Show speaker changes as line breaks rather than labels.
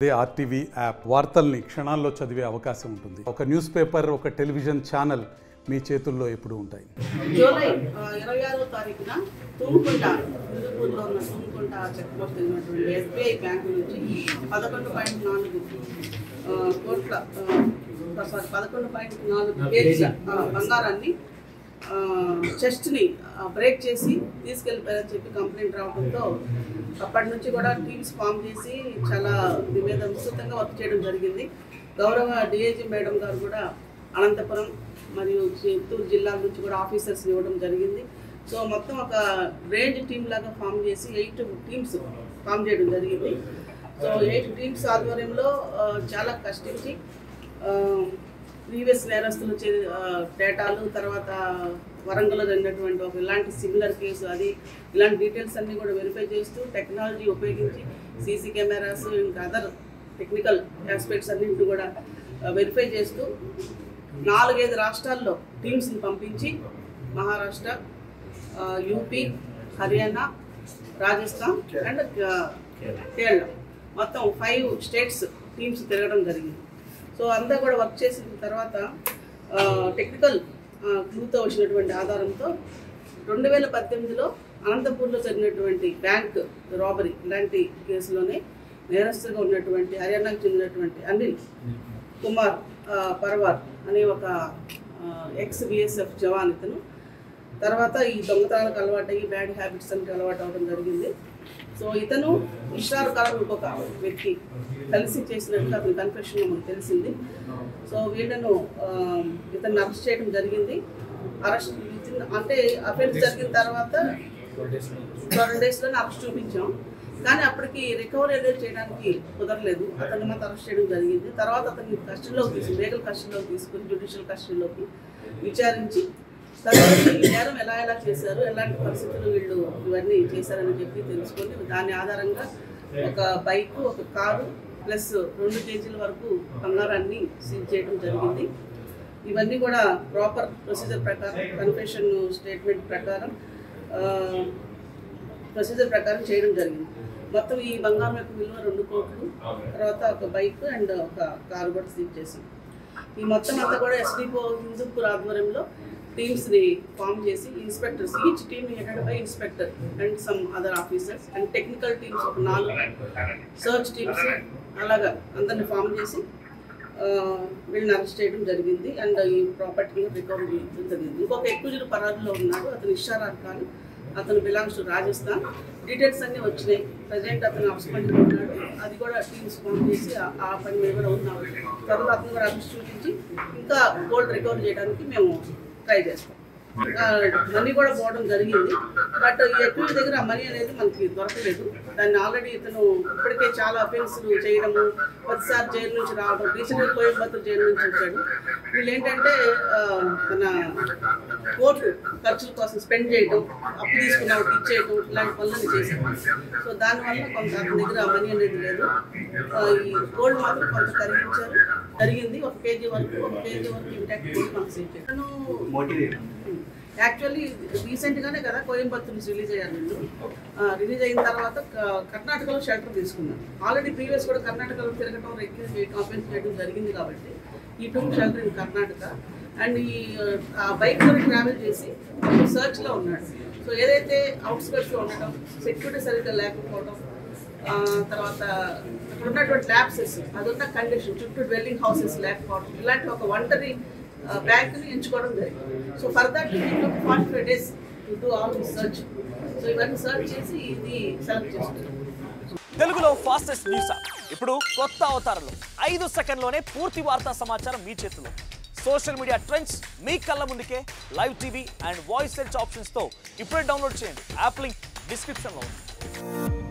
అదే RTV app వార్తల్ని క్షణాల్లో చదివే అవకాశం ఉంటుంది. ఒక న్యూస్ పేపర్, ఒక టెలివిజన్ ఛానల్ మీ చేతుల్లో ఎప్పుడు ఉంటాయి.
జూలై 26వ తారీఖున తుమ్కుంట హిందూపూర్లో ఉన్న తుమ్కుంట చెక్ పోస్ట్ అయినటువంటి ఎస్బీఐ బ్యాంకు నుంచి 11.4 కోట్ల 11.4 కేజీల బంగారాన్ని చెస్ట్ని బ్రేక్ చేసి తీసుకెళ్ళిపోయారని చెప్పి కంప్లైంట్ రావడంతో అప్పటి నుంచి కూడా టీమ్స్ ఫామ్ చేసి చాలా దీని మీద విస్తృతంగా వర్క్ చేయడం జరిగింది. గౌరవ డిఐజీ మేడం గారు కూడా అనంతపురం మరియు చిత్తూరు జిల్లాల నుంచి కూడా ఆఫీసర్స్ ఇవ్వడం జరిగింది. సో మొత్తం ఒక రేంజ్ టీమ్ లాగా ఫామ్ చేసి 8 టీమ్స్ ఫామ్ చేయడం జరిగింది. సో 8 టీమ్స్ ఆధ్వర్యంలో చాలా కష్టించి ప్రీవియస్ నేరస్తులు డేటాలు, తర్వాత వరంగల్లో జరిగినటువంటి ఒక ఇలాంటి సిమిలర్ కేసు, అది ఇలాంటి డీటెయిల్స్ అన్నీ కూడా వెరిఫై చేస్తూ టెక్నాలజీ ఉపయోగించి సీసీ కెమెరాస్ ఇంకా అదర్ టెక్నికల్ ఆస్పెక్ట్స్ అన్నింటినీ కూడా వెరిఫై చేస్తూ 4-5 రాష్ట్రాల్లో టీమ్స్ని పంపించి మహారాష్ట్ర, యూపీ, హర్యానా, రాజస్థాన్ అండ్ కేరళ మొత్తం 5 స్టేట్స్ టీమ్స్ తిరగడం జరిగింది. సో అంతా కూడా వర్క్ చేసిన తర్వాత టెక్నికల్ క్లూతో వచ్చినటువంటి ఆధారంతో 2018లో అనంతపూర్లో జరిగినటువంటి బ్యాంక్ రాబరీ ఇలాంటి కేసులోనే నేరస్తుగా ఉన్నటువంటి హర్యానాకు చెందినటువంటి అనిల్ కుమార్ పర్వార్ అనే ఒక ఎక్స్-BSF జవాన్ ఇతను తర్వాత ఈ దొంగతనాలకు అలవాటయ్యి బ్యాడ్ హ్యాబిట్స్ అంటే అలవాటు అవ్వడం జరిగింది. సో ఇతను ఇష్రార్ ఖాన్ ఇంకొక వ్యక్తి కలిసి చేసినట్టుగా అతని కన్ఫెషన్లో మనకు తెలిసింది. సో వీళ్ళను ఇతన్ని అరెస్ట్ చేయడం జరిగింది. అరెస్ట్ అంటే అఫెన్స్ జరిగిన తర్వాత 2 డేస్లోనే అరెస్ట్ చూపించాం, కానీ అప్పటికి రికవరీ అనేది చేయడానికి కుదరలేదు. అతన్ని మాత్రం అరెస్ట్ చేయడం జరిగింది. తర్వాత అతన్ని కస్టడీలోకి తీసుకుని లీగల్ కస్టడీలోకి తీసుకుని జ్యుడిషియల్ కస్టడీలోకి విచారించి తర్వాత ఈ నేరం ఎలా చేశారు, ఎలాంటి పరిస్థితులు వీళ్ళు ఇవన్నీ చేశారని చెప్పి తెలుసుకొని దాని ఆధారంగా ఒక బైకు, ఒక కారు ప్లస్ 2 కేజీల వరకు బంగారాన్ని సీజ్ చేయడం జరిగింది. ఇవన్నీ కూడా ప్రాపర్ ప్రొసీజర్ ప్రకారం కన్ఫెషన్ స్టేట్మెంట్ ప్రకారం చేయడం జరిగింది. మొత్తం ఈ బంగారం యొక్క విలువ 2 కోట్లు, తర్వాత ఒక బైక్ అండ్ ఒక కారు కూడా సీజ్ చేసాం. ఈ మొత్తం అంతా కూడా ఎస్డిపో హిందూపూర్ ఆధ్వర్యంలో టీమ్స్ని ఫామ్ చేసి inspectors, each team headed by inspector and some other officers and technical teams ఒక 4 సర్చ్ టీమ్స్ అలాగా అందరిని ఫామ్ చేసి వీళ్ళని అరెస్ట్ చేయడం జరిగింది. అండ్ ఈ ప్రాపర్టీ రికవరీ చేయడం జరిగింది. ఇంకొక ఎక్కువ పరారీలో ఉన్నాడు, అతను ఇష్రార్ ఖాన్, అతను బిలాంగ్స్ టు రాజస్థాన్. డీటెయిల్స్ అన్నీ వచ్చినాయి. ప్రజెంట్ అతను అబ్స్పెండ్లో ఉన్నాడు. అది కూడా టీమ్స్ ఫామ్ చేసి ఆ పని మీద కూడా ఉన్నాము. తర్వాత అతను కూడా అరెస్ట్ చూపించి ఇంకా గోల్డ్ రికవర్ చేయడానికి మేము ట్రై చేస్తాం. మనీ కూడా పోవడం జరిగింది, బట్ ఈ ఎక్కువ దగ్గర మనీ అనేది మనకి దొరకలేదు. దాన్ని ఆల్రెడీ ఇతను ఇప్పటికే చాలా అఫెన్స్లు చేయడము, 10సార్లు జైలు నుంచి రావడం, రీసెంట్గా కోయంబత్తూరు జైలు నుంచి వచ్చాడు. వీళ్ళు ఏంటంటే మన కోర్టు ఖర్చుల కోసం స్పెండ్ చేయడం, అప్పు తీసుకున్న వాళ్ళకి ఇచ్చేయడం, ఇలాంటి పనులను చేశారు. సో దానివల్ల కొంత అతని దగ్గర మనీ అనేది లేదు. ఈ గోల్డ్ మాత్రం కొంత జరిగింది. 1 కేజీ వరకు ఇంటాక్ట్ గోల్డ్ మనకు సేవ్ చేయడం. యాక్చువల్లీ రీసెంట్గానే కదా కోయంబత్తూర్ నుంచి రిలీజ్ అయ్యారు. వీళ్ళు రిలీజ్ అయిన తర్వాత కర్ణాటకలో షెల్టర్ తీసుకున్నారు. ఆల్రెడీ ప్రీవియస్ కూడా కర్ణాటకలో తిరగడం, రెక్యూజ్ చేయడం, అఫెన్స్ చేయడం జరిగింది. కాబట్టి ఈ two shelter in Karnataka and ఈ బైక్ కూడా ట్రావెల్ చేసి సర్చ్లో ఉన్నాడు. సో ఏదైతే అవుట్స్కర్ట్స్లో ఉండటం, సెక్యూరిటీ సరిగ్గా లేకపోవడం, తర్వాత అక్కడ ఉన్నటువంటి ల్యాబ్సెస్, అదున్న కండిషన్, చుట్టూ డ్వెల్లింగ్ హౌసెస్ లేకపోవడం, ఇలాంటి ఒక ఒంటరి బ్యాంకుని ఎంచుకోవడం జరిగింది. So for that we took 45 days to do all this search. So ఇవన్నీ సర్చ్ చేసి ఇది సెలెక్ట్ చేస్తున్నాం.
తెలుగులో ఫాస్టెస్ట్ న్యూస్ ఇప్పుడు కొత్త అవతారంలో 5 సెకండ్లోనే పూర్తి వార్తా సమాచారం మీ చేతిలో. సోషల్ మీడియా ట్రెండ్స్ మీ కళ్ళ ముందుకే live TV and voice search ఆప్షన్స్తో ఇప్పుడే డౌన్లోడ్ చేయండి. యాప్ లింక్ డిస్క్రిప్షన్లో ఉంది.